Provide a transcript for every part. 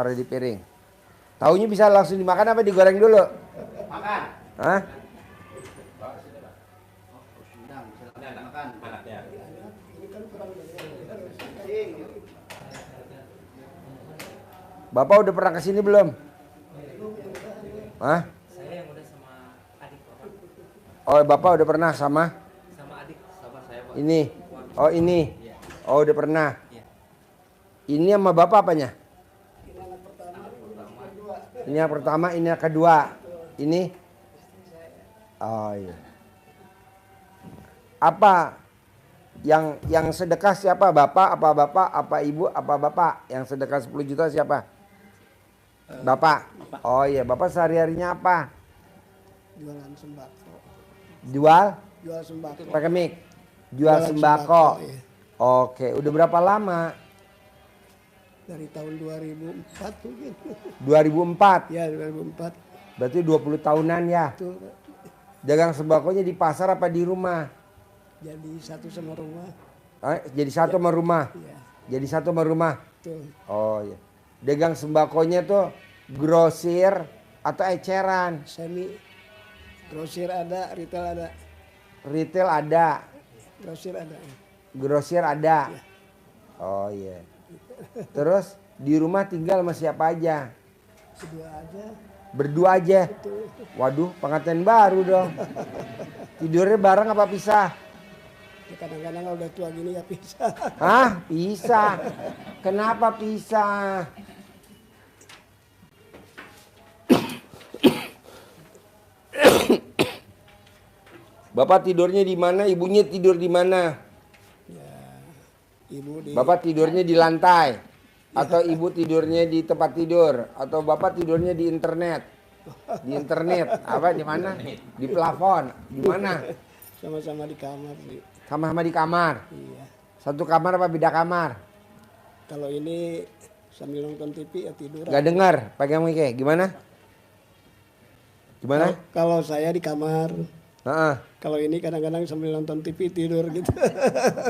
taruh di piring. Tahunya bisa langsung dimakan apa digoreng dulu? Makan. Hah? Bapak udah pernah kesini belum? Hah? Saya yang udah sama adik Bapak. Oh, Bapak udah pernah sama? Sama adik sama saya Pak. Ini. Oh, ini. Iya. Oh, udah pernah. Iya. Ini sama Bapak apanya? Ini yang pertama, ini yang kedua. Ini? Oh, iya. Apa yang sedekah siapa? Bapak, apa ibu, apa bapak? Yang sedekah 10 juta siapa? Bapak. Oh iya, Bapak sehari-harinya apa? Jualan sembako. Jual? Jual sembako. Pakai mic. Jual sembako. Iya. Oke, udah berapa lama? Dari tahun 2004 mungkin. 2004. Ya, 2004. Berarti 20 tahunan ya. Betul, Pak. Dagang sembakonya di pasar apa di rumah? Jadi satu sama rumah. Jadi satu sama rumah. Iya, Jadi satu sama rumah. betul. Oh iya. Dagang sembakonya tuh grosir atau eceran? Semi. Grosir ada, retail ada. Retail ada, Grosir ada. grosir ada. Oh iya. Terus di rumah tinggal sama siapa aja? Berdua aja. Berdua aja. Betul. Waduh, pengantin baru dong. Tidurnya bareng apa pisah? Ya, kadang-kadang kalau udah tua gini ya bisa. Hah? Pisah. Kenapa pisah? Bapak tidurnya di mana? Ibunya tidur di mana? Ya, ibu di Bapak tidurnya di lantai? Atau ibu tidurnya di tempat tidur? Atau bapak tidurnya di internet? Di internet? Apa di mana? Di plafon? Di mana? sama-sama di kamar sih. Sama-sama di kamar? Iya. Satu kamar apa beda kamar? Kalau ini sambil nonton TV ya tidur. Gak dengar, pakai mic. Gimana? Gimana? Kalau saya di kamar. Heeh. Kalau ini kadang-kadang sambil nonton TV tidur gitu.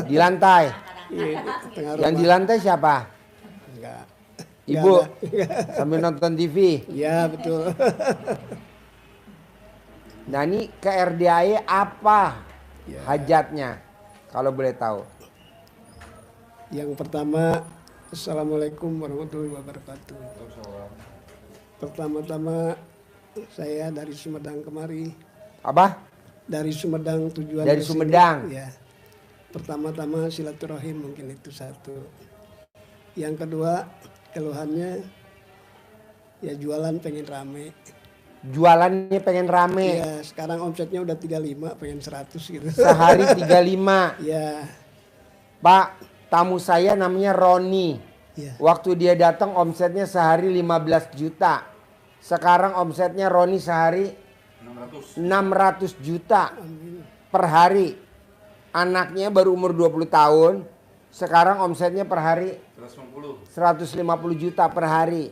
Di lantai. Iya, di tengah Yang di rumah. lantai siapa? Enggak. Ibu. Enggak ada. Sambil nonton TV. Ya betul. Nah ini ke RDAE apa Ya. hajatnya? Kalau boleh tahu. Yang pertama, Assalamualaikum warahmatullahi wabarakatuh. Pertama-tama saya dari Sumedang kemari. Apa? Dari Sumedang tujuan Dari ke sini. Sumedang. Ya. Pertama-tama silaturahim mungkin itu satu. Yang kedua, keluhannya ya jualan pengen rame. Jualannya pengen rame. Ya, sekarang omsetnya udah 35, pengen 100 gitu. Sehari 35. Ya, Pak, tamu saya namanya Roni. ya. Waktu dia datang omsetnya sehari 15 juta. Sekarang omsetnya Roni sehari 600 juta per hari. Anaknya baru umur 20 tahun. Sekarang omsetnya per hari 150 juta per hari.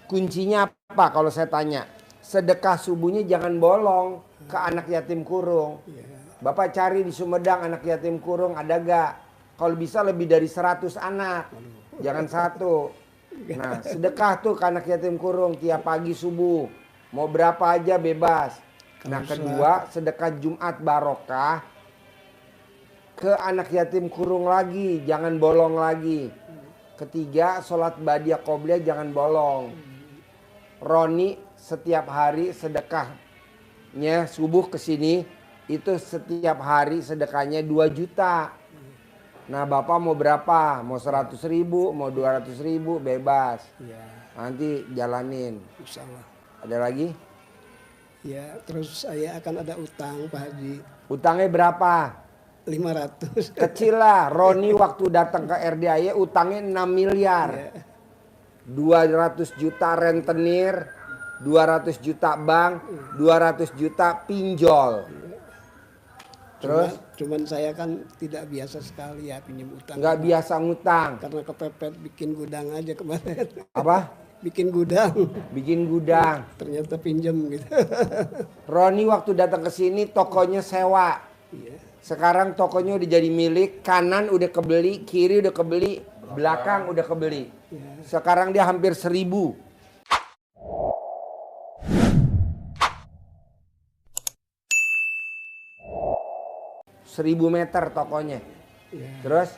Kuncinya apa kalau saya tanya? Sedekah subuhnya jangan bolong ke anak yatim kurung. Bapak cari di Sumedang anak yatim kurung ada gak? Kalau bisa lebih dari 100 anak. Jangan satu. Nah sedekah tuh ke anak yatim kurung tiap pagi subuh. Mau berapa aja bebas. Nah kedua sedekah Jumat barokah ke anak yatim kurung lagi. Jangan bolong lagi. Ketiga sholat badiah qobliyah jangan bolong. Roni setiap hari sedekahnya subuh ke sini itu setiap hari sedekahnya 2 juta. Nah bapak mau berapa? Mau 100 ribu, mau 200 ribu bebas. Ya, Nanti jalanin. insya Allah. Ada lagi? Ya, terus saya akan ada utang Pak Haji. Utangnya berapa? 500. Kecil lah. Roni waktu datang ke RDAY utangnya 6 miliar. 200 juta rentenir, 200 juta bank, 200 juta pinjol. Terus Cuman saya kan tidak biasa sekali ya pinjam utang. nggak biasa ngutang. Karena kepepet bikin gudang aja kemarin. Apa? Bikin gudang. Bikin gudang. Ternyata pinjam gitu. Roni waktu datang ke sini tokonya sewa. Iya. Sekarang tokonya udah jadi milik, kanan udah kebeli, kiri udah kebeli, belakang udah kebeli. Ya. Sekarang dia hampir 1.000. Seribu meter tokonya. Ya. Terus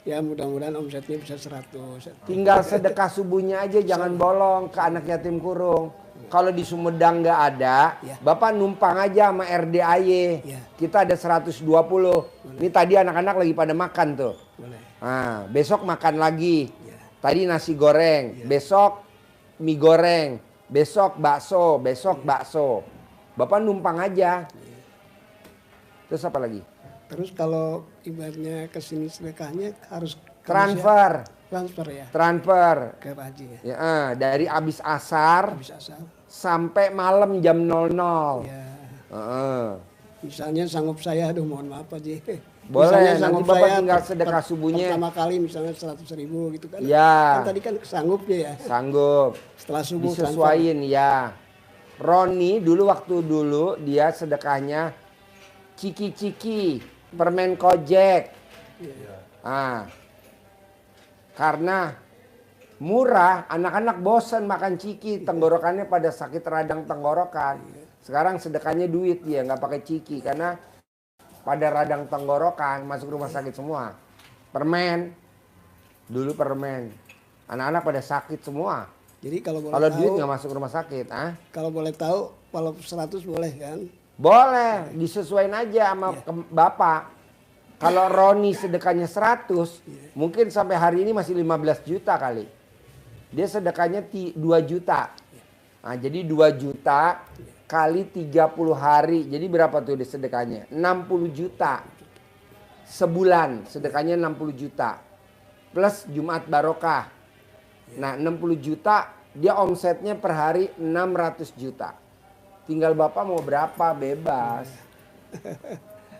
Ya mudah-mudahan omsetnya bisa 100. tinggal sedekah subuhnya aja, jangan bolong ke anak yatim kurung. Kalau di Sumedang nggak ada, Ya. Bapak numpang aja sama RDAY. Ya. Kita ada 120. Ini tadi anak-anak lagi pada makan tuh. Boleh. Nah, besok makan lagi. Ya. Tadi nasi goreng, besok mie goreng, besok bakso, besok bakso. Bapak numpang aja. Terus apa lagi? Terus kalau ibaratnya ke sini sedekahnya harus ke Transfer, Malaysia. Transfer ya transfer. ke Pak Haji ya. Ya, dari abis asar Bisa asal. sampai malam jam 00. Ya. Heeh. Misalnya sanggup saya, aduh mohon maaf Pak Haji. Boleh, Misalnya nanti sanggup Bapak saya tinggal sedekah subuhnya. Pertama kali misalnya 100.000 gitu kan. Ya. Kan tadi kan sanggupnya ya. Sanggup. Setelah subuh Disesuaiin ya. Roni dulu waktu dulu dia sedekahnya ciki-ciki, permen kojek. Ah. Karena murah, anak-anak bosan makan ciki, tenggorokannya pada sakit radang tenggorokan. Sekarang sedekahnya duit dia, nggak pakai ciki karena pada radang tenggorokan masuk rumah sakit semua. Permen, dulu permen, anak-anak pada sakit semua. Jadi kalau boleh Kalau tahu, duit nggak masuk rumah sakit, ah? kalau boleh tahu, kalau 100 boleh kan? Boleh, disesuaikan aja sama Bapak. Kalau Roni sedekahnya 100, mungkin sampai hari ini masih 15 juta kali. Dia sedekahnya 2 juta. Nah, jadi 2 juta kali 30 hari. Jadi berapa tuh dia sedekahnya? 60 juta. Sebulan sedekahnya 60 juta. Plus Jumat Barokah. Nah, 60 juta dia omsetnya per hari 600 juta. Tinggal Bapak mau berapa bebas.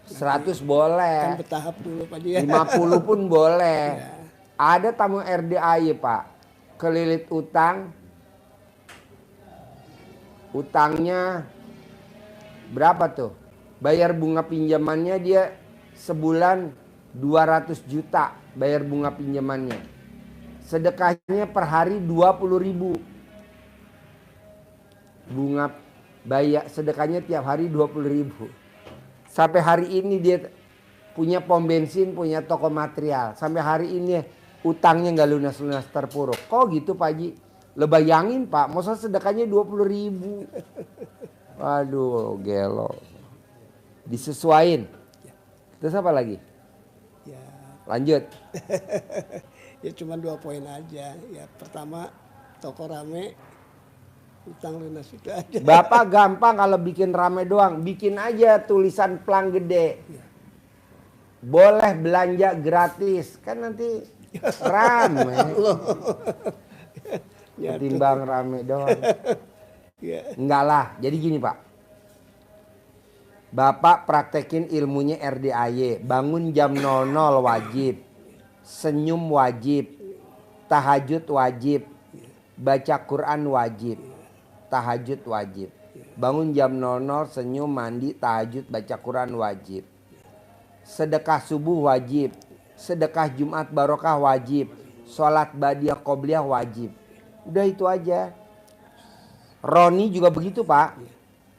100 boleh. Kan bertahap dulu Pak Haji ya. 50 pun boleh. Ada tamu RDAY Pak. Kelilit utang. Utangnya berapa tuh? Bayar bunga pinjamannya dia sebulan 200 juta. Bayar bunga pinjamannya. Sedekahnya per hari 20.000. Bunga bayar sedekahnya tiap hari 20.000. Sampai hari ini dia punya pom bensin, punya toko material. Sampai hari ini utangnya nggak lunas-lunas terpuruk. Kok gitu Pak Haji? Lo bayangin Pak, masa sedekahnya 20.000. Waduh, gelo. Disesuaiin. Terus apa lagi? Ya, Lanjut. ya cuma 2 poin aja. Ya pertama toko rame, utang lunas itu aja. Bapak gampang kalau bikin rame doang. Bikin aja tulisan plang gede. Boleh belanja gratis. Kan nanti rame. Ya, Ketimbang rame doang. ya. Enggak lah. Jadi gini Pak. Bapak praktekin ilmunya RDAY. Bangun jam 00 wajib. Senyum wajib. Tahajud wajib. Baca Quran wajib. Tahajud wajib. Bangun jam 00, senyum, mandi, tahajud, baca Quran wajib. Sedekah subuh wajib. Sedekah Jumat Barokah wajib. Sholat Badiah Qobliyah wajib. Udah itu aja. Roni juga begitu Pak.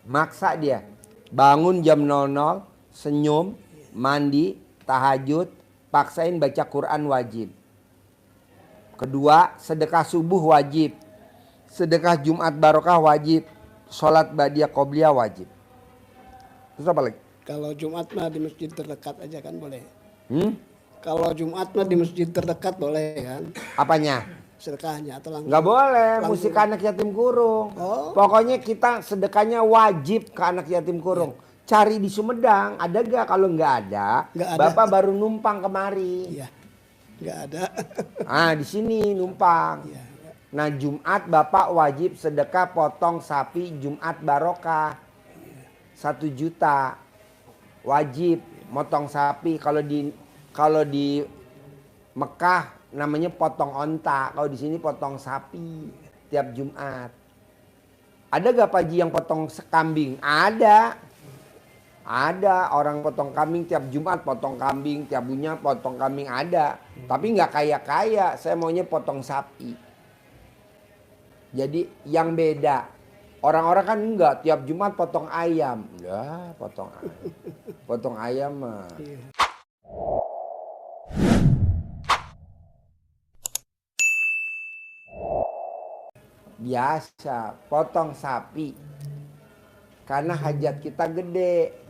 Maksa dia. Bangun jam 00, senyum, mandi, tahajud, paksain baca Quran wajib. Kedua, sedekah subuh wajib. Sedekah Jumat Barokah wajib. Sholat Badiah Qobliyah wajib. Terus apa lagi? Kalau Jumat mah di masjid terdekat aja kan boleh. Kalau Jumat mah di masjid terdekat boleh kan? apanya? Sedekahnya atau langsung? Nggak boleh, langsung. mesti ke anak yatim kurung. Oh. Pokoknya kita sedekahnya wajib ke anak yatim kurung. Cari di Sumedang, ada gak? Kalau nggak ada, Nggak ada. Bapak baru numpang kemari. Iya, nggak ada. Ah, di sini numpang. Iya. Nah, Jumat Bapak wajib sedekah potong sapi Jumat Barokah. 1 juta. Wajib motong sapi. Kalau di Mekah namanya potong onta. Kalau di sini potong sapi tiap Jumat. Ada gak Pak Haji yang potong kambing? Ada. Ada orang potong kambing tiap Jumat, potong kambing tiap bunya, potong kambing ada. Tapi nggak kaya-kaya, saya maunya potong sapi. Jadi yang beda. Orang-orang kan enggak, tiap Jumat potong ayam. Ya, potong ayam. Potong ayam mah. Biasa, potong sapi. Karena hajat kita gede.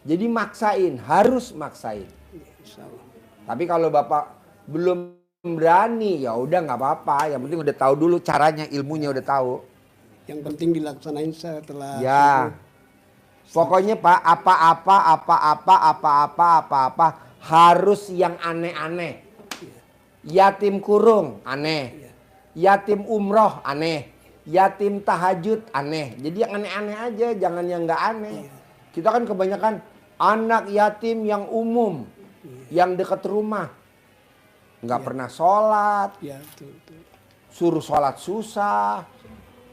Jadi maksain, harus maksain. Tapi kalau Bapak belum berani, ya udah nggak apa-apa. Yang penting udah tahu dulu caranya, ilmunya udah tahu. Yang penting dilaksanain setelah. Ya. Pokoknya Pak, apa-apa harus yang aneh-aneh. Yatim kurung aneh. Yatim umroh aneh. Yatim tahajud aneh. Jadi yang aneh-aneh aja, jangan yang nggak aneh. Kita kan kebanyakan anak yatim yang umum, yang dekat rumah, nggak pernah sholat, suruh sholat susah,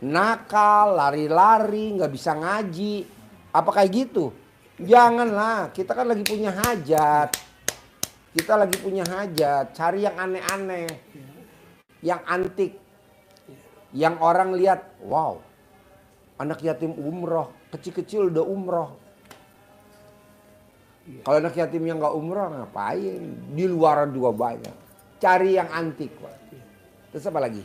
nakal, lari-lari, nggak bisa ngaji, apa kayak gitu? Janganlah, kita kan lagi punya hajat, cari yang aneh-aneh, yang antik, yang orang lihat, wow, anak yatim umroh, kecil-kecil udah umroh. Kalau anak yatim yang nggak umroh ngapain? Di luaran juga banyak. Cari yang antik, Pak. Terus apa lagi?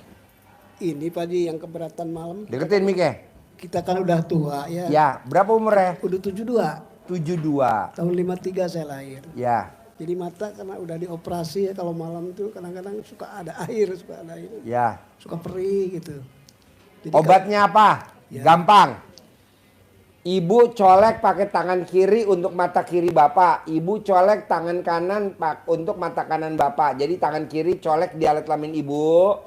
Ini Pak Haji yang keberatan malam. Deketin Mike. Kita kan udah tua ya. Ya, berapa umurnya? Udah 72. 72. Tahun 53 saya lahir. Ya. Jadi mata karena udah dioperasi ya, kalau malam tuh kadang-kadang suka ada air. Ya. Suka perih gitu. Jadi obatnya apa? Ya. Gampang. Ibu colek pakai tangan kiri untuk mata kiri Bapak. Ibu colek tangan kanan untuk mata kanan Bapak. Jadi tangan kiri colek di alat kelamin Ibu.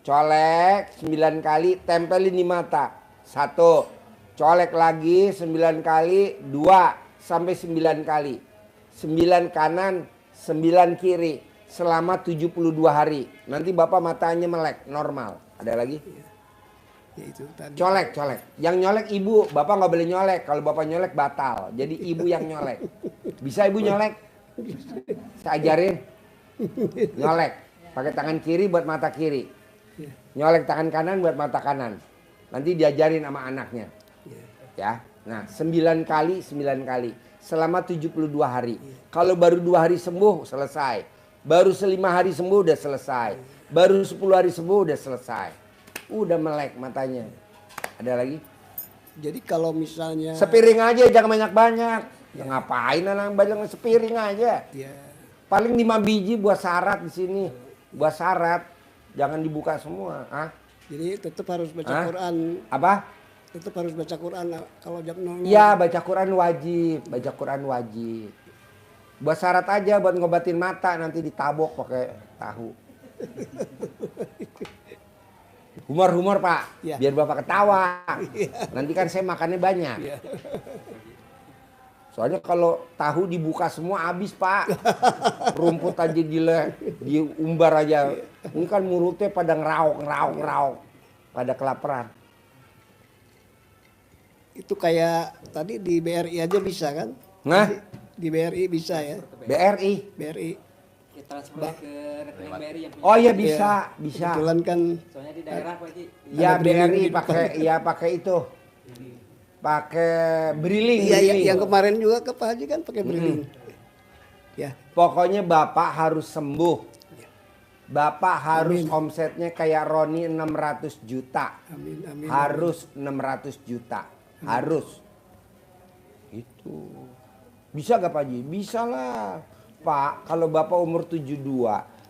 Colek 9 kali, tempelin di mata. 1. Colek lagi 9 kali, 2 sampai 9 kali. 9 kanan, 9 kiri. Selama 72 hari. Nanti Bapak matanya melek, normal. Ada lagi? ya itu tadi. Colek. Yang nyolek ibu, Bapak nggak boleh nyolek. Kalau Bapak nyolek batal. Jadi ibu yang nyolek. Bisa ibu nyolek? Saya ajarin. Nyolek. Pakai tangan kiri buat mata kiri. Nyolek tangan kanan buat mata kanan. Nanti diajarin sama anaknya. Ya. Nah, 9 kali. Selama 72 hari. Kalau baru 2 hari sembuh, selesai. Baru 5 hari sembuh, udah selesai. Baru 10 hari sembuh, udah selesai. Udah melek matanya. Ada lagi? Jadi kalau misalnya Sepiring aja, jangan banyak-banyak. Ya ngapain anak banyak, sepiring aja. ya, Paling 5 biji buat syarat di sini. Buat syarat. Jangan dibuka semua. Ah? jadi tetap harus baca Quran. Apa? Tetap harus baca Quran kalau jam 00. Iya, baca Quran wajib. Buat syarat aja, buat ngobatin mata, nanti ditabok pakai tahu. Humor Pak, Ya. biar Bapak ketawa. Nanti kan saya makannya banyak. Ya. Soalnya kalau tahu dibuka semua habis Pak. Rumput aja diumbar aja. Ini kan mulutnya pada ngerauk. Pada kelaparan. Itu kayak tadi di BRI aja bisa kan? Nah, Di BRI bisa ya. BRI. Ya transfer ke rekening BRI yang punya. Oh iya bisa. Kebetulan kan Soalnya di daerah Pak Haji. Ya Ada briling BRI pakai itu. Pakai briling. iya briling. yang kemarin juga ke Pak Haji kan pakai briling. Ya, Pokoknya Bapak harus sembuh. Bapak harus Amin. omsetnya kayak Roni 600 juta. amin. Harus 600 juta. Harus. Itu. Bisa gak Pak Haji? Bisa lah. Pak, kalau Bapak umur 72,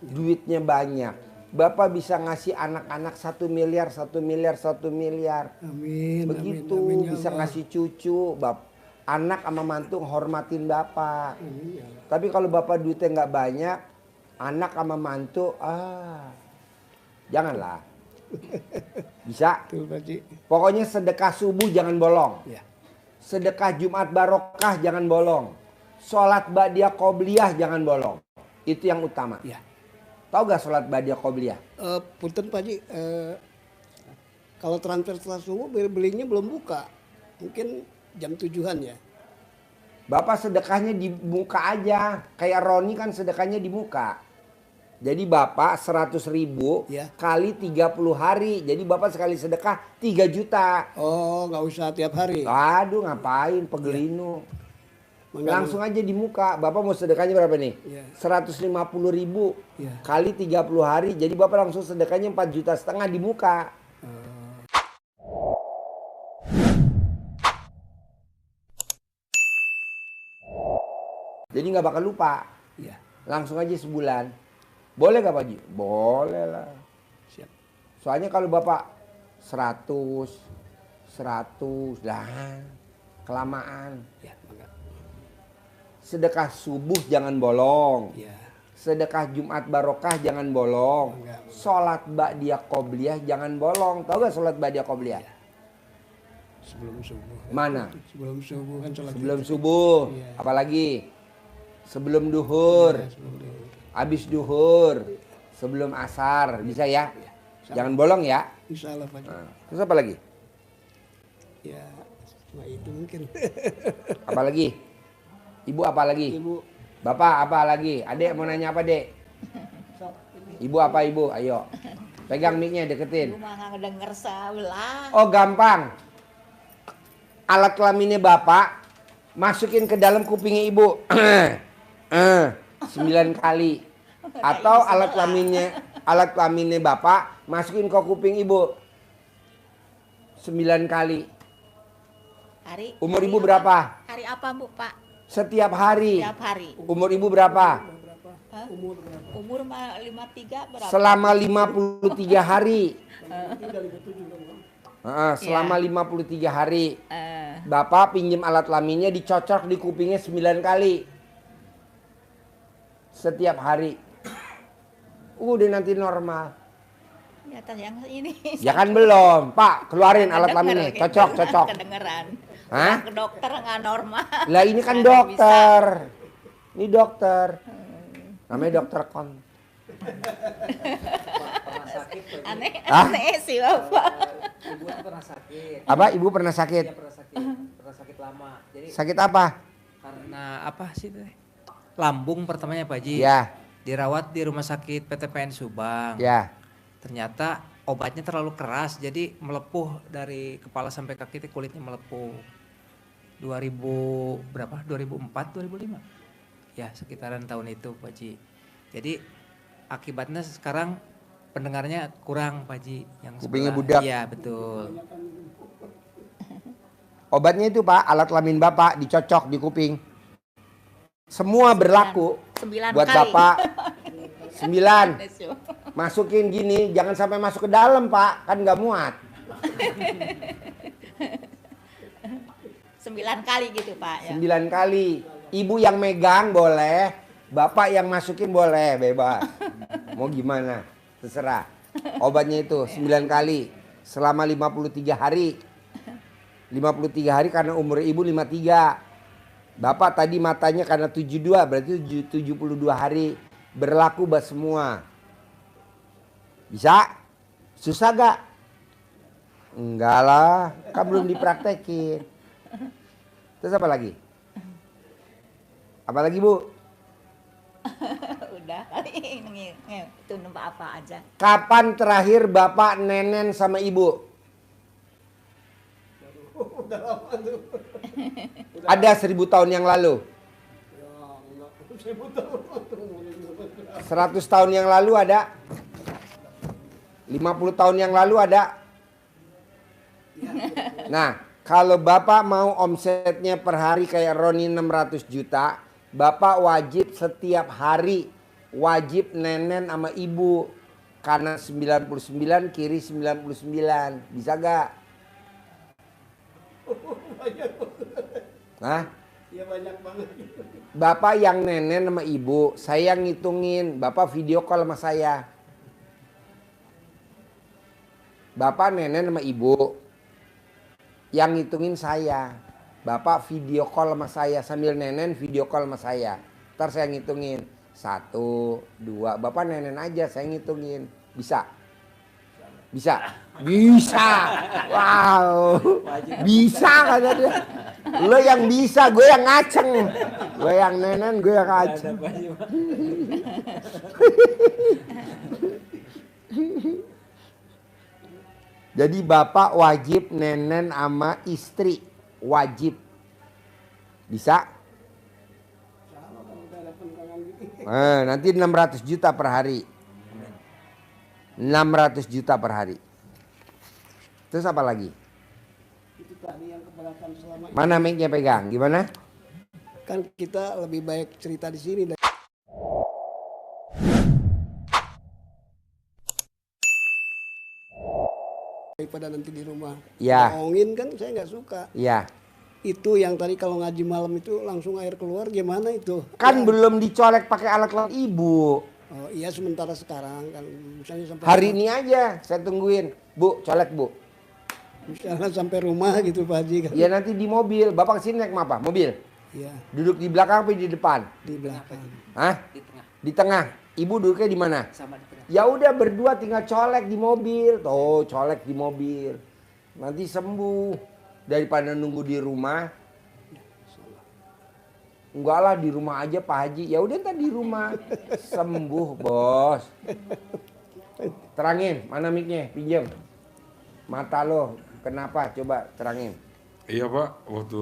duitnya banyak. Bapak bisa ngasih anak-anak 1 miliar. Amin. Begitu, amin, ya bisa Allah. ngasih cucu. Anak sama mantu hormatin Bapak. Amin, ya Allah. Tapi kalau Bapak duitnya nggak banyak, anak sama mantu, janganlah. Bisa. Betul Pak Haji. Pokoknya sedekah subuh jangan bolong. Ya. Sedekah Jumat barokah jangan bolong. Sholat ba'diyah qobliyah jangan bolong. Itu yang utama. Ya. Tahu gak sholat ba'diyah qobliyah? Punten Pak Haji, kalau transfer setelah subuh belinya belum buka. Mungkin jam 7-an ya. Bapak sedekahnya di muka aja. Kayak Roni kan sedekahnya di muka. Jadi Bapak 100.000 Ya. kali 30 hari. Jadi Bapak sekali sedekah 3 juta. Oh, nggak usah tiap hari. Aduh ngapain pegelinu. Langsung aja di muka. Bapak mau sedekahnya berapa nih? Ya. 150.000 Ya. kali 30 hari. Jadi Bapak langsung sedekahnya 4,5 juta di muka. Jadi nggak bakal lupa. Ya, Langsung aja sebulan. Boleh gak Pak Haji? Boleh lah. siap. Soalnya kalau Bapak 100 lah kelamaan. Ya, enggak. Sedekah subuh jangan bolong. Ya, Sedekah Jumat barokah jangan bolong. Enggak. Sholat ba'diyah qobliyah jangan bolong. Tahu gak sholat ba'diyah qobliyah? sebelum subuh. Mana? Sebelum subuh kan sholat. Sebelum subuh. Iya. Apalagi? Sebelum duhur. Ya, sebelum duhur. Habis duhur. Sebelum asar. Bisa ya? Jangan bolong ya. Insya Allah Pak Haji. Nah, terus apa lagi? Ya, cuma itu mungkin. Apa lagi? Ibu apa lagi? Ibu, Bapak apa lagi? Adek mau nanya apa, Dek? Ibu apa ibu? Ayo. Pegang mic-nya deketin. Ibu mah nggak denger sebelah. Oh, gampang. Alat kelaminnya Bapak masukin ke dalam kupingnya Ibu. 9 kali. Atau alat kelaminnya Bapak masukin ke kuping Ibu 9 kali. Hari. Umur hari Ibu apa? berapa? Hari apa Bu Pak? Setiap hari. Tiap hari. Umur Ibu berapa? Hah? Umur mah 53 berapa? Selama 53 hari. Selama 53 hari. Bapak pinjem alat kelaminnya dicocok di kupingnya 9 kali. Setiap hari. Udah nanti normal. Di atas yang ini. Ya kan belum, Pak. Keluarin alat Kedenger kelaminnya. gitu. Cocok. Kedengeran. Hah? Ke dokter nggak normal. Lah ini kan Nggak dokter. Ini dokter. Namanya dokter kon. Pernah sakit Pak Haji. Aneh, Hah? aneh sih Bapak. Ibu tuh pernah sakit. Apa? Ibu pernah sakit? Iya pernah sakit lama. Jadi Sakit apa? karena apa sih teh? Lambung pertamanya Pak Haji. Ya, Dirawat di rumah sakit PTPN Subang. ya. Ternyata obatnya terlalu keras jadi melepuh dari kepala sampai kaki kulitnya melepuh. 2000 berapa? 2004 2005. Ya, sekitaran tahun itu Pak Haji. Jadi akibatnya sekarang pendengarnya kurang Pak Haji yang Kupingnya sebelah. budak. Iya, betul. Obatnya itu Pak, alat kelamin Bapak dicocok di kuping. Semua berlaku 9 buat kali. Bapak. 9. Aneh sih, Bapak. Masukin gini, jangan sampai masuk ke dalam Pak, kan nggak muat. 9 kali gitu Pak ya. 9 kali. Ibu yang megang boleh, Bapak yang masukin boleh, bebas. Mau gimana? Terserah. Obatnya itu 9 kali selama 53 hari. 53 hari karena umur ibu 53. Bapak tadi matanya karena 72, berarti 72 hari. Berlaku buat semua. Bisa? Susah gak? Enggak lah, kan belum dipraktekin. Terus apa lagi? Apa lagi Bu? Udah kali ini itu nembak apa aja. Kapan terakhir Bapak nenen sama Ibu? Ada 1000 tahun yang lalu. 100 tahun yang lalu ada. 50 tahun yang lalu ada. Nah, kalau Bapak mau omsetnya per hari kayak Roni 600 juta, Bapak wajib setiap hari wajib nenen sama Ibu. Karena 99 kiri 99. Bisa gak? Hah? Ya banyak banget. Bapak yang nenen sama Ibu, saya yang ngitungin. Bapak video call sama saya. Bapak nenen sama Ibu, yang ngitungin saya. Bapak video call sama saya sambil nenen video call sama saya. Ntar saya ngitungin 1, 2. Bapak nenen aja, saya ngitungin. Bisa? Bisa? Bisa. Wow. Bisa kata dia. Lo yang bisa, gue yang ngaceng. Gue yang nenen, gue yang ngaceng. Jadi bapak wajib nenen sama istri. Wajib. Bisa? Nanti 600 juta per hari. 600 juta per hari. Terus apa lagi? Itu tadi yang keberatan selama ini. Mana mic-nya pegang? Gimana? Kan kita lebih baik cerita di sini daripada nanti di rumah. Ya. Bohongin kan saya nggak suka. Iya. Itu yang tadi kalau ngaji malam itu langsung air keluar gimana itu? Kan belum dicolek pakai alat ibu. Oh iya sementara sekarang kan misalnya sampai Hari ini aja saya tungguin. Bu, colek bu. misalnya sampai rumah gitu Pak Haji kan. Ya nanti di mobil. Bapak kesini naik apa? Mobil? Iya, Duduk di belakang apa di depan? di belakang. Hah? Di tengah, Di tengah. Ibu duduknya di mana? sama di tengah. Ya udah berdua tinggal colek di mobil. Tuh, colek di mobil. Nanti sembuh. Daripada nunggu di rumah. Enggak lah, di rumah aja Pak Haji. Ya udah ntar di rumah. Sembuh, Bos. Terangin, mana mic-nya? Pinjam. Mata lo, kenapa? Coba terangin. Iya Pak, waktu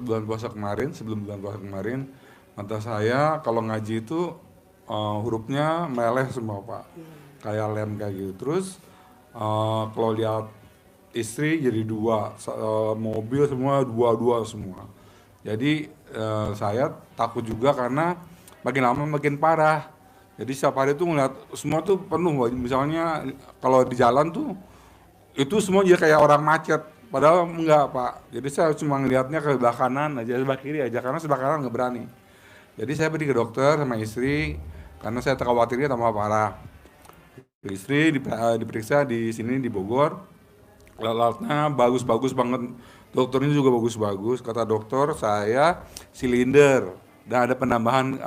bulan puasa kemarin, sebelum bulan puasa kemarin, mata saya kalau ngaji itu hurufnya meleleh semua Pak, kayak lem kayak gitu. Terus kalau lihat istri jadi dua, mobil semua dua semua. Jadi saya takut juga karena makin lama makin parah. Jadi setiap hari tuh ngeliat semua tuh penuh, misalnya kalau di jalan tuh itu semua jadi kayak orang macet. Padahal enggak Pak, jadi saya cuma ngelihatnya ke sebelah kanan aja, sebelah kiri aja, karena sebelah kanan nggak berani. Jadi saya pergi ke dokter sama istri, karena saya khawatirnya tambah parah. Istri diperiksa di sini di Bogor, alatnya bagus-bagus banget, dokternya juga bagus-bagus. Kata dokter saya silinder dan ada penambahan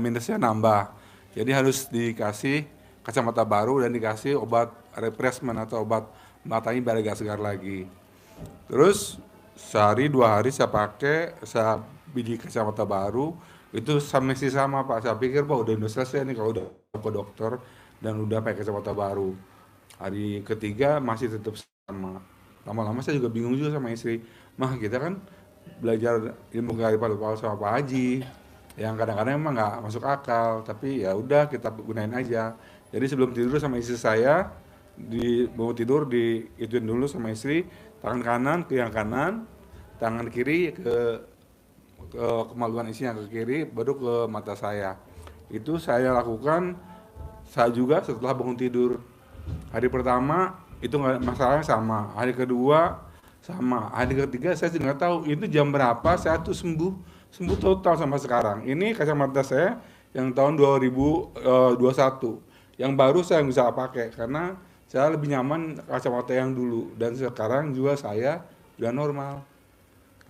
minusnya nambah. Jadi harus dikasih kacamata baru dan dikasih obat refreshment atau obat matanya biar agak segar lagi. Terus sehari 2 hari saya pakai, saya beli kacamata baru, itu masih sama Pak. Saya pikir Pak udah selesai nih kalau udah ke dokter dan udah pakai kacamata baru. Hari ketiga masih tetap sama. Lama-lama saya juga bingung juga sama istri. Mah kita kan belajar ilmu kearifan lokal sama Pak Haji, yang kadang-kadang emang nggak masuk akal, tapi ya udah kita gunain aja. Jadi sebelum tidur sama istri saya, mau tidur diituin dulu sama istri, tangan kanan ke yang kanan, tangan kiri ke kemaluan istrinya ke kiri, baru ke mata saya. Itu saya lakukan saya juga setelah bangun tidur. Hari pertama itu nggak masalahnya sama, hari kedua sama, hari ketiga saya nggak tahu itu jam berapa saya tuh sembuh total sampai sekarang. Ini kacamata saya yang tahun 2021, yang baru saya bisa pakai karena saya lebih nyaman kacamata yang dulu, dan sekarang juga saya udah normal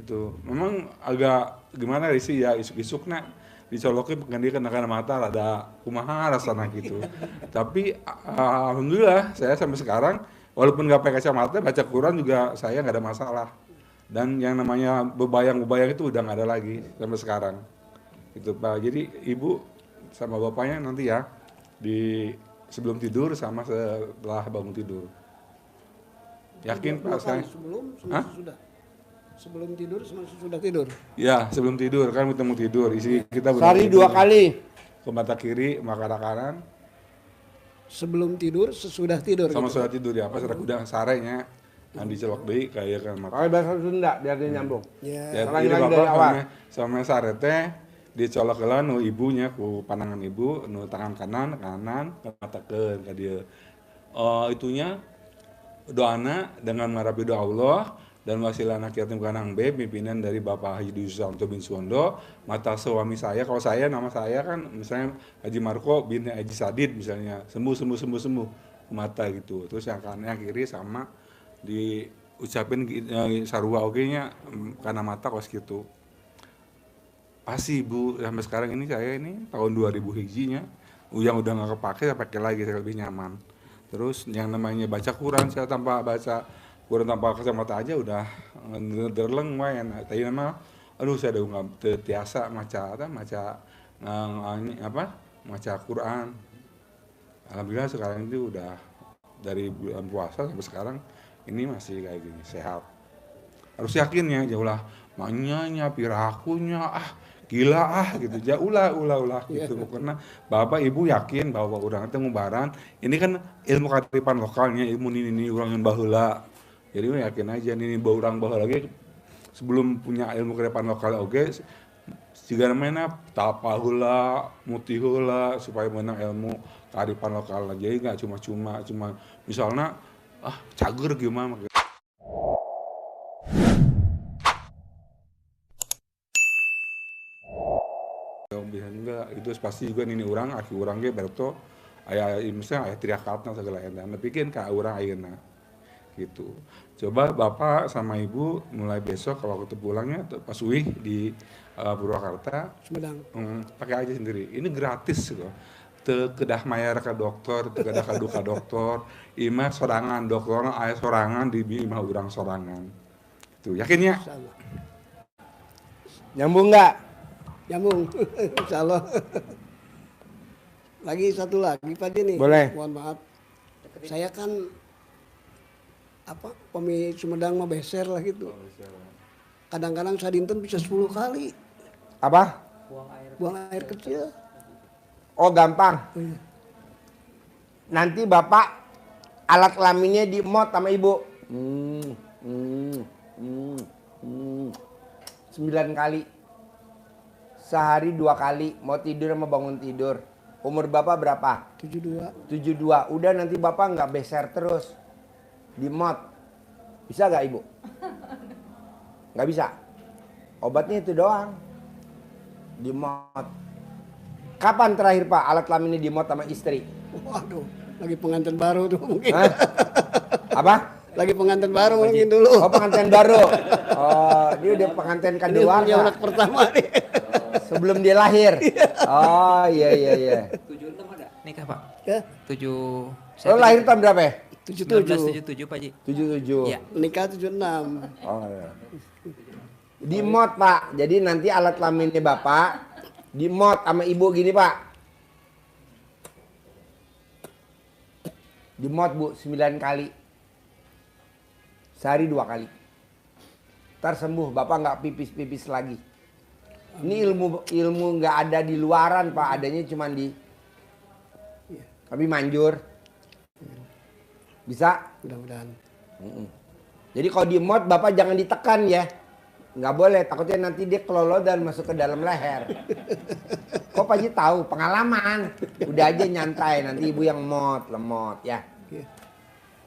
gitu. Memang agak gimana sih ya, isuk-isuk nak disolokin ganti kena mata ada kumaha rasana gitu. Tapi alhamdulillah saya sampai sekarang walaupun nggak pakai kacamata baca Quran juga saya nggak ada masalah, dan yang namanya bebayang itu udah nggak ada lagi sampai sekarang gitu Pak. Jadi ibu sama bapaknya nanti ya di sebelum tidur sama setelah bangun tidur. Yakin Pak saya? Sebelum tidur sama sesudah tidur. Ya, sebelum tidur kan kita mau tidur. Isi kita Sehari 2 kali. Ke mata kiri, mata kanan. Sebelum tidur, sesudah tidur. Sama gitu. sudah tidur ya, pas udah sarenya yang dicelok deui kayak kan mata. Pakai bahasa Sunda biar dia nyambung. Ya. Ya, Ulangi jadi lagi dari awal. sama sarete dicolok heula nu ibunya ku pandangan ibu, nu tangan kanan ke matakeun ka dieu. Itunya doana dengan marabi doa Allah dan wasilah anak yatim kanang B, pimpinan dari Bapak Haji Dwi Susanto bin Suwondo, mata suami saya, kalau saya nama saya kan misalnya Haji Marco bin Haji Sadid misalnya, sembuh mata gitu. Terus yang kanan yang kiri sama diucapin sarua oge-nya karena mata kos gitu. Pasti ibu sampai sekarang ini saya ini tahun 2000 hijinya yang udah nggak kepake saya pakai lagi, saya lebih nyaman. Terus yang namanya baca Quran saya tanpa baca baru tanpa kacamata aja udah derleng main. Tadi nama, aduh saya udah nggak tiasa maca Quran. Alhamdulillah sekarang itu udah dari bulan puasa sampai sekarang ini masih kayak gini sehat. Harus yakin ya, jauhlah maknya pirakunya gila gitu, ulah gitu. Pokoknya bapak ibu yakin bahwa orang itu ngubaran ini kan ilmu kearifan lokalnya, ilmu ini orang yang baheula. Jadi yakin aja ini orang baheula lagi sebelum punya ilmu kearifan lokal oke juga namanya tapa heula, muti heula supaya menang ilmu kearifan lokal. Jadi nggak cuma misalnya cager gimana bisa enggak itu pasti juga ini orang aki orang ge berto aya misalnya aya teriakatna segala eta nepikeun ka urang ayeuna gitu. Coba bapak sama ibu mulai besok kalau waktu pulangnya pas uih di Purwakarta Sumedang. Pakai aja sendiri ini gratis kok teu kedah mayar ka dokter teu kedah kadu ka dokter imah sorangan dokter aya sorangan di imah urang sorangan tuh yakin ya Insyaallah. Nyambung nggak? Nyambung. Insyaallah. Lagi satu lagi Pak nih. Boleh. Mohon maaf. Saya kan pemi Sumedang mah beser lah gitu. Kadang-kadang sadinten bisa 10 kali Apa? buang air kecil. Oh gampang. Iya. Nanti bapak alat kelaminnya di mod sama ibu. 9 kali. Sehari 2 kali. Mau tidur sama bangun tidur. Umur bapak berapa? 72. 72. Udah nanti bapak nggak beser terus. Di mod. Bisa nggak ibu? Nggak bisa. Obatnya itu doang. Di mod. Kapan terakhir pak alat kelaminnya di mod sama istri? Waduh, lagi pengantin baru tuh mungkin. Hah? Apa? Lagi pengantin baru mungkin dulu. Oh pengantin baru. Oh dia udah pengantin Ini kedua. punya anak pertama nih. Sebelum dia lahir. Oh iya. 76 ada nikah Pak. Ya, 7 Lo lahir tahun berapa ya? 77. 1977 Pak Ji. 77. Iya. Nikah 76. Oh iya. Di mod pak. Jadi nanti alat kelaminnya bapak di mod sama ibu gini pak. Di mod bu 9 kali. Sehari 2 kali. Ntar sembuh bapak nggak pipis lagi. Ini ilmu nggak ada di luaran pak, adanya cuma di. Tapi manjur. Bisa? Mudah-mudahan. Jadi kalau di mod bapak jangan ditekan ya. Nggak boleh, takutnya nanti dia kelolodan masuk ke dalam leher. Kok Pak Ji tahu? Pengalaman. Udah aja nyantai, nanti ibu yang lemot ya. Iya.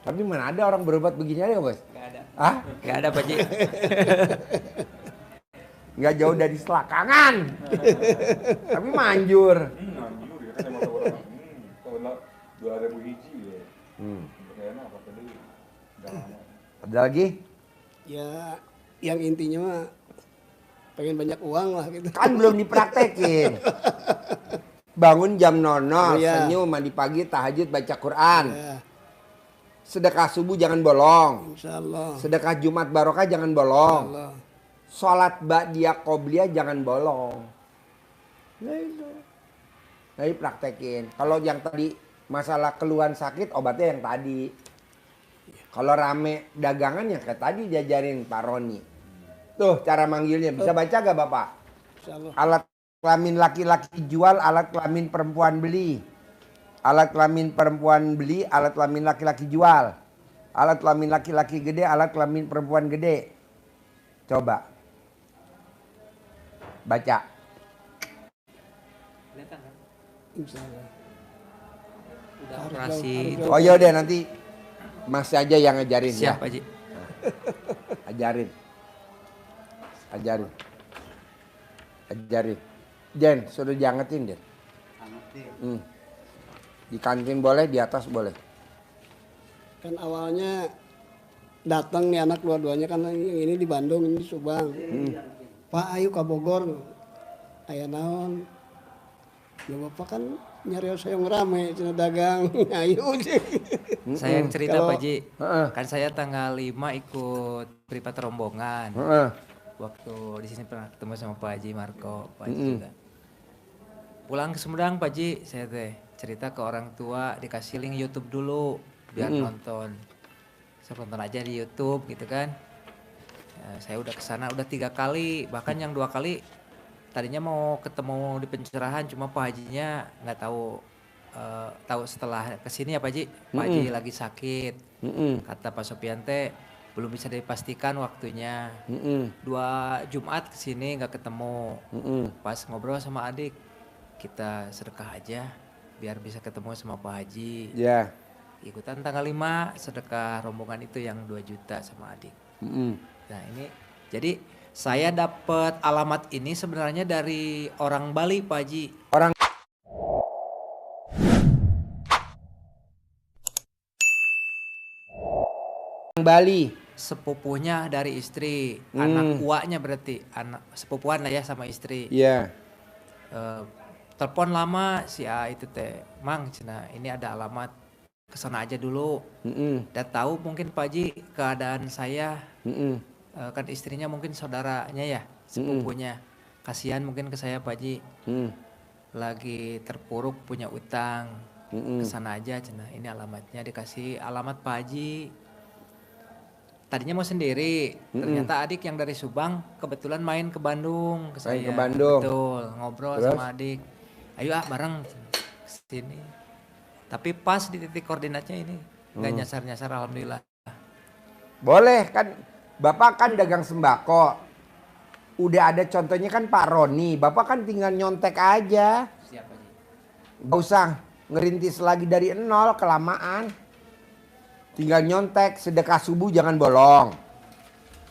Tapi mana ada orang berobat begini ada bos? Enggak ada. Hah? Enggak ada Pak Ji. Nggak jauh dari selakangan. Tapi manjur. Anjur ya kan emang orang kalau 2000 hiji ya. Kayaknya apa tadi? Ada lagi? Ya, yang intinya mah pengen banyak uang lah gitu. Kan belum dipraktekin. Bangun jam 00, Iya. senyum, mandi pagi, tahajud, baca Quran. Ya, Sedekah subuh jangan bolong. insyaallah. Sedekah Jumat barokah jangan bolong. Allah. Sholat ba'diyah qobliyah jangan bolong. Nah itu. Nah praktekin. Kalau yang tadi masalah keluhan sakit obatnya yang tadi. Kalau rame dagangan yang kayak tadi diajarin Pak Roni. Tuh cara manggilnya. Bisa baca gak Bapak? Insyaallah. Alat kelamin laki-laki jual, alat kelamin perempuan beli. Alat kelamin perempuan beli, alat kelamin laki-laki jual. Alat kelamin laki-laki gede, alat kelamin perempuan gede. Coba. Baca. Insyaallah. Udah operasi itu. Oh yaudah nanti Mas aja yang ngajarin ya. Siap Pak Ji. Ajarin. Jen, suruh diangetin Jen. Di kantin boleh, di atas boleh. Kan awalnya datang nih anak dua-duanya kan yang ini di Bandung, ini di Subang. Pak ayo ke Bogor. Aya naon? Ya bapak kan nyari yang rame, cina dagang, ayo sih. Saya yang cerita Kalau- Pak Haji. Heeh. Kan saya tanggal 5 ikut privat rombongan. Heeh. Waktu di sini pernah ketemu sama Pak Haji Marco, Pak Haji juga. Pulang ke Sumedang Pak Haji, saya teh cerita ke orang tua dikasih link YouTube dulu biar nonton. Saya nonton aja di YouTube gitu kan. Ya, saya udah kesana udah 3 kali, bahkan yang 2 kali tadinya mau ketemu di pencerahan cuma Pak Hajinya nggak tahu tahu setelah kesini ya Pak Haji. Pak Haji lagi sakit. Kata Pak Sopian teh belum bisa dipastikan waktunya. 2 Jumat kesini nggak ketemu. Pas ngobrol sama adik, kita sedekah aja biar bisa ketemu sama Pak Haji. Ya. Ikutan tanggal 5 sedekah rombongan itu yang 2 juta sama adik. Nah ini jadi saya dapat alamat ini sebenarnya dari orang Bali Pak Haji. Orang Bali. Sepupunya dari istri, anak uaknya berarti, anak sepupuan lah ya sama istri. Iya. Telepon lama si A itu teh, Mang cina ini ada alamat kesana aja dulu. Udah tahu mungkin Pak Haji keadaan saya, kan istrinya mungkin saudaranya ya, sepupunya. Kasihan mungkin ke saya Pak Haji, lagi terpuruk punya utang, kesana aja cina ini alamatnya, dikasih alamat Pak Haji. Tadinya mau sendiri, ternyata adik yang dari Subang kebetulan main ke Bandung ke Main saya. ke Bandung. Betul, ngobrol Terus? sama adik. Ayo bareng ke sini. Tapi pas di titik koordinatnya ini nggak nyasar-nyasar alhamdulillah. Boleh kan, Bapak kan dagang sembako. Udah ada contohnya kan Pak Roni. Bapak kan tinggal nyontek aja. Siapa sih? Gak usah ngerintis lagi dari nol, kelamaan. Tinggal nyontek, sedekah subuh jangan bolong.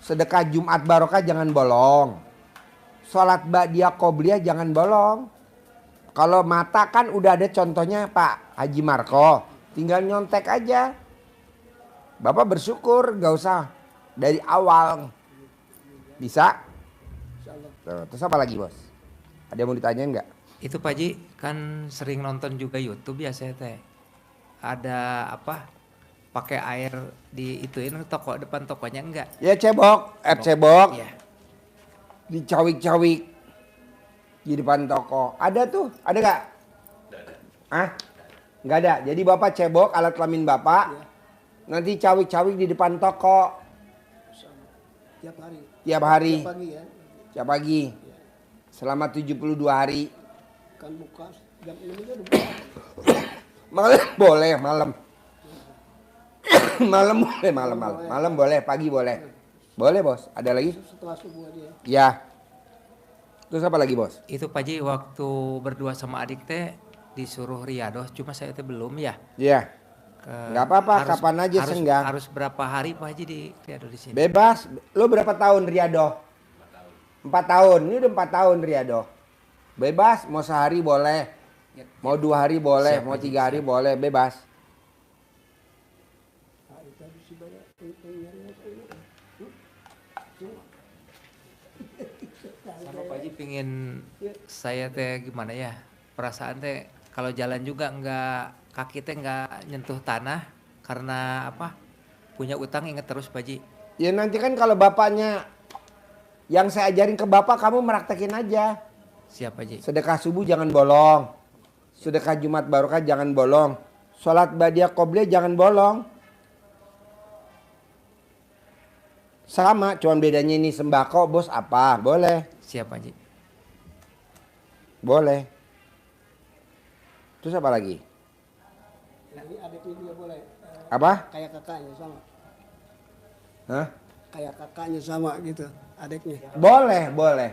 Sedekah Jumat Barokah jangan bolong. Sholat Ba'diyah Qobliyah jangan bolong. Kalau mata kan udah ada contohnya Pak Haji Marco. Tinggal nyontek aja. Bapak bersyukur, gak usah dari awal. Bisa? Tuh, terus apa lagi bos? Ada yang mau ditanyain nggak? Itu Pak Haji kan sering nonton juga YouTube ya saya teh. Ada apa? Pakai air di ituin toko depan tokonya enggak? Ya cebok, cebok. Iya. Dicawik-cawik di depan toko. Ada tuh, ada nggak? Ah, nggak ada. Jadi bapak cebok alat kelamin bapak, nanti cawik-cawik di depan toko Tiap hari. tiap hari, Tiap pagi ya. tiap pagi, selama 72 hari. Kan buka jam 6 itu udah buka. Malam boleh, malam. Malam boleh, malam boleh, pagi boleh. Boleh bos. Ada lagi? Setelah subuh aja ya. Ya. Terus apa lagi bos? Itu Pak Haji waktu berdua sama adik teh disuruh riadoh, cuma saya teh belum ya. Iya. Nggak apa-apa, kapan aja senggang. Harus berapa hari Pak Haji di riadoh di sini? Bebas. Lo berapa tahun Riado? 4 tahun. Ini udah 4 tahun Riado. Bebas. Mau sehari boleh. Mau 2 hari boleh. Siap, Mau Haji, 3 hari boleh. Bebas. Sama Pak Haji pingin saya teh gimana ya? Perasaan teh kalau jalan juga nggak, kaki teh nggak nyentuh tanah karena apa? Punya utang inget terus Pak Haji. Ya nanti kan kalau bapaknya yang saya ajarin ke bapak kamu meraktekin aja. Siap Pak Haji. Sedekah subuh jangan bolong. Sedekah Jumat Barokah jangan bolong. Sholat Ba'diyah Qobliyah jangan bolong. Sama, cuman bedanya ini sembako bos apa? Boleh. Siap Pak Haji. Boleh. Terus apa lagi? Ini adiknya juga boleh. Apa? Kayak kakaknya sama. Hah? Kayak kakaknya sama gitu. Adiknya. Boleh, boleh.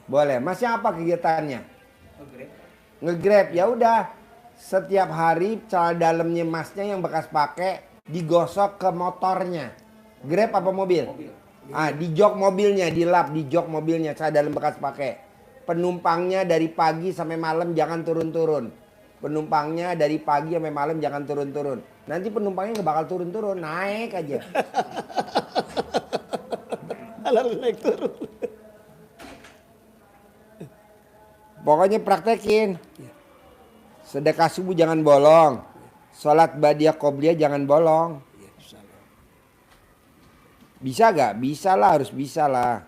Boleh. Masnya apa kegiatannya? Nge-grab. Ya udah. Setiap hari celana dalamnya masnya yang bekas pakai digosok ke motornya. Grab apa mobil? Ah, di jok mobilnya, di lap di jok mobilnya celana dalam bekas pakai. Penumpangnya dari pagi sampai malam jangan turun-turun. Penumpangnya dari pagi sampai malam jangan turun-turun. Nanti penumpangnya nggak bakal turun-turun, naik aja. Harus naik turun. Pokoknya praktekin. Iya. Sedekah subuh jangan bolong. Sholat badiah qobliyah jangan bolong. Iya, insyaallah. Bisa gak? Bisa lah, harus bisa lah.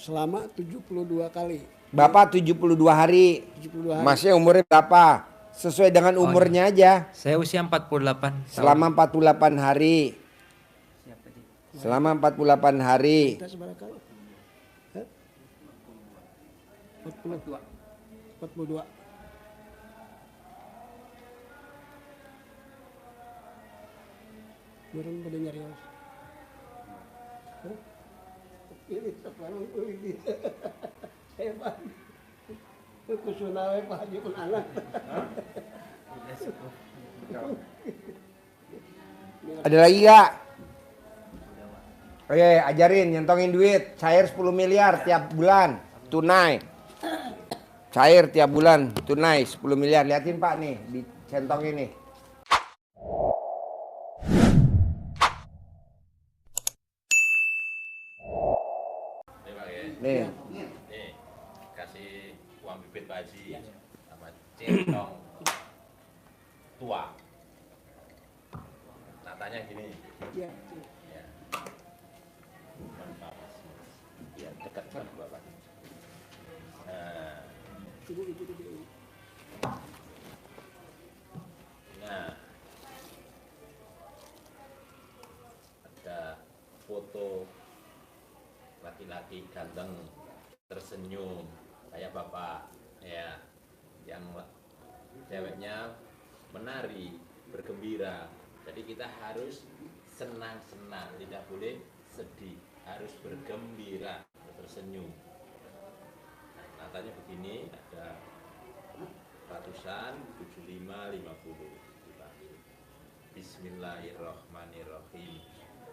Selama 72 kali. Bapak 72 hari. 72 hari. Masnya umurnya berapa? Sesuai dengan umurnya aja. Saya usia 48 tahun. Selama 48 hari. Selama 48 hari. Kita seberapa kali? Hah? 42. 42. Orang pada nyari haus. Hah? Ini sekarang ini. Hebat. Kusunawe Pak Haji pun anak. Ada lagi gak? Oke, ajarin nyentongin duit. Cair 10 miliar tiap bulan. Tunai. Cair tiap bulan. Tunai 10 miliar. Liatin Pak nih. Dicentongin nih. Nih. Nih, kasih uang bibit Pak Haji sama centong tua. Natanya gini, Ya. ya. Ya, dekat banget Bapak. Nah, nah, ada foto laki-laki ganteng tersenyum kayak bapak ya, yang ceweknya menari bergembira. Jadi kita harus senang-senang, tidak boleh sedih, harus bergembira, tersenyum. Nah, katanya begini, ada ratusan 75 50 dipanggil. Bismillahirrahmanirrahim.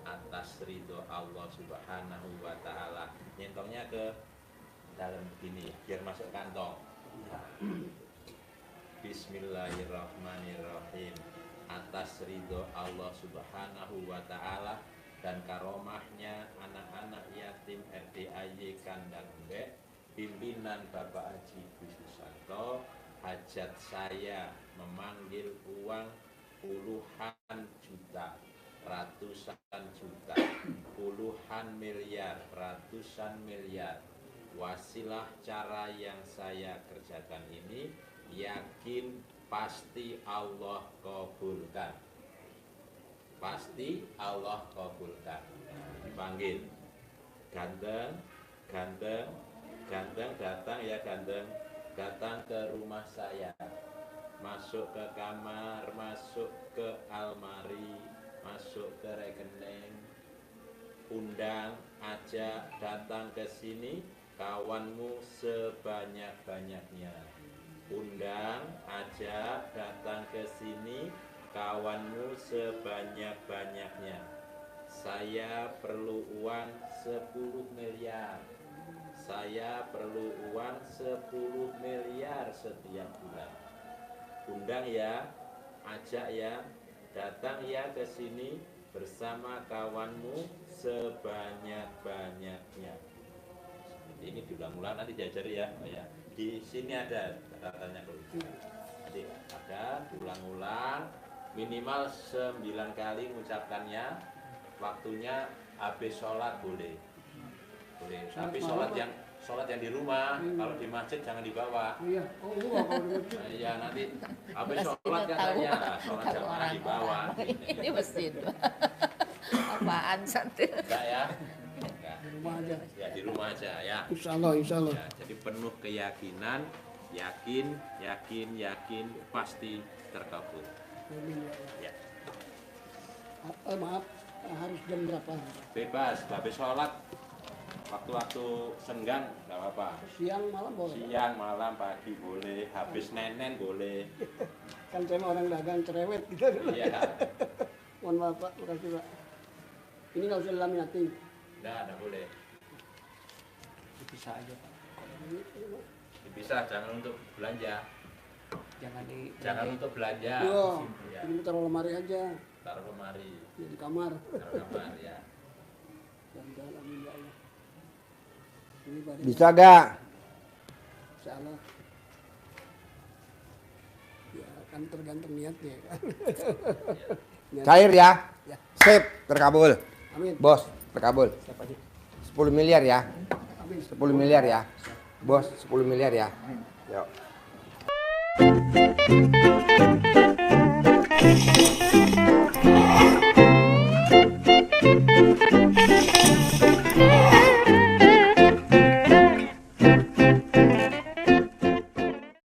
Atas ridho Allah Subhanahu wa Ta'ala. Nyentongnya ke dalam begini biar masuk kantong. Bismillahirrahmanirrahim. Atas ridho Allah Subhanahu wa Ta'ala dan karomahnya anak-anak yatim RDAY Kandang Embek, pimpinan Bapak Haji Dwi Susanto, hajat saya memanggil uang puluhan juta, ratusan juta, puluhan miliar, ratusan miliar. Wasilah cara yang saya kerjakan ini yakin pasti Allah kabulkan. Pasti Allah kabulkan. Dipanggil. Ganteng, ganteng, ganteng datang ya ganteng. Datang ke rumah saya. Masuk ke kamar, masuk ke almari, masuk ke rekening, undang, ajak datang ke sini kawanmu sebanyak-banyaknya. Undang, ajak datang ke sini kawanmu sebanyak-banyaknya. Saya perlu uang 10 miliar. Saya perlu uang 10 miliar setiap bulan. Undang ya, ajak ya, datang ya ke sini bersama kawanmu sebanyak-banyaknya. Ini diulang-ulang nanti diajari ya. Di sini ada catatannya dulu. Jadi ada diulang-ulang minimal 9 kali mengucapkannya. Waktunya habis sholat boleh. Boleh. Tapi sholat yang di rumah, kalau di masjid jangan dibawa. Iya, oh kalau di masjid. Iya nanti habis sholat katanya, sholat jangan dibawa. Ini mesin. Apaan santai? Enggak ya? Enggak. Di rumah aja. Ya di rumah aja ya. Insya Allah, insya Allah. Ya, jadi penuh keyakinan, yakin pasti terkabul. Amin, ya Allah. Ya. Maaf, harus jam berapa? Bebas, habis sholat waktu-waktu senggang nggak apa-apa. Siang, malam boleh? Siang, malam, pagi boleh, habis nenen boleh. Kan saya mah orang dagang cerewet gitu. Iya. Mohon maaf Pak, makasih Pak. Ini nggak usah dilaminatin. Enggak boleh. Bisa aja Pak. Dipisah, jangan untuk belanja. Jangan Untuk belanja. Yo, Ya, ini taruh lemari aja, taruh lemari, ya, di kamar. taruh kamar ya. Jangan amin ya Allah. pribadi. Bisa gak? Insya Allah. Ya kan tergantung niatnya kan. Cair ya? Ya. Sip, terkabul. Amin. Bos, terkabul. Siapa aja? 10 miliar ya. Amin. 10 miliar ya. Bos, 10 miliar ya. Yuk.